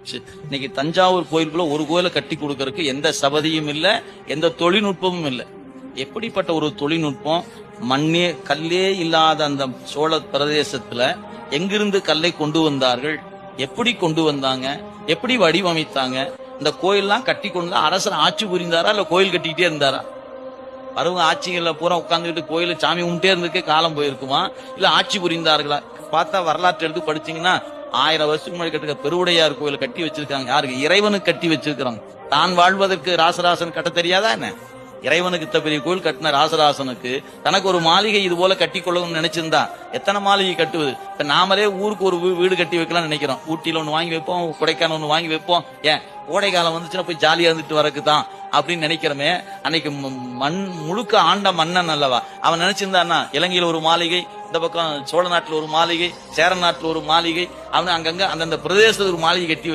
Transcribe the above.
இன்னைக்கு தஞ்சாவூர் கோயிலுக்குள்ள ஒரு கோயிலை கட்டி கொடுக்கறதுக்கு எந்த சபதியும் இல்ல, எந்த தொழில்நுட்பமும் இல்ல. எப்படிப்பட்ட ஒரு தொழில்நுட்பம்! மண்ணே கல்லே இல்லாத அந்த சோழ பிரதேசத்துல எங்கிருந்து கல்லை கொண்டு வந்தார்கள்? எப்படி கொண்டு வந்தாங்க? எப்படி வடிவமைத்தாங்க? இந்த கோயில்லாம் கட்டி கொண்டு அரசர் ஆட்சி புரிந்தாரா இல்ல கோயில் கட்டிக்கிட்டே இருந்தாரா? வரவங்க ஆட்சிகள்ல பூரா உட்கார்ந்துட்டு கோயில சாமி கும்பிட்டே இருந்துக்கே காலம் போயிருக்குமா, இல்ல ஆட்சி புரிந்தார்களா? பார்த்தா வரலாற்று எடுத்து படிச்சீங்கன்னா 1000 வருஷத்துக்கு முன்னாடி கட்டுக்க பெருவுடையார் கோயில கட்டி வச்சிருக்காங்க. யாருக்கு? இறைவனுக்கு கட்டி வச்சிருக்காங்க. தான் வாழ்வதற்கு ராசராசன் கட்ட தெரியாதா என்ன? இறைவனுக்கு இத்த பெரிய கோயில் கட்டின ராசராசனுக்கு தனக்கு ஒரு மாளிகை இது போல கட்டி கொள்ளணும்னு நினைச்சிருந்தா எத்தனை மாளிகை கட்டுவது? இப்ப நாமளே ஊருக்கு ஒரு வீடு கட்டி வைக்கலாம் நினைக்கிறோம். ஊட்டியில ஒண்ணு வாங்கி வைப்போம், கொடைக்கானல் ஒண்ணு வாங்கி வைப்போம். ஏன் கோடை காலம் வந்துச்சுன்னா போய் ஜாலியா இருந்துட்டு வரக்குதான் அப்படின்னு நினைக்கிறோமே. அன்னைக்கு மண் முழுக்க ஆண்ட மன்னன் அல்லவா அவன் நினைச்சிருந்தான்னா இலங்கையில ஒரு மாளிகை, இந்த பக்கம் சோழ நாட்டுல ஒரு மாளிகை, சேர நாட்டுல ஒரு மாளிகை, அவனு அங்கங்க அந்தந்த பிரதேசத்துல ஒரு மாளிகை கட்டி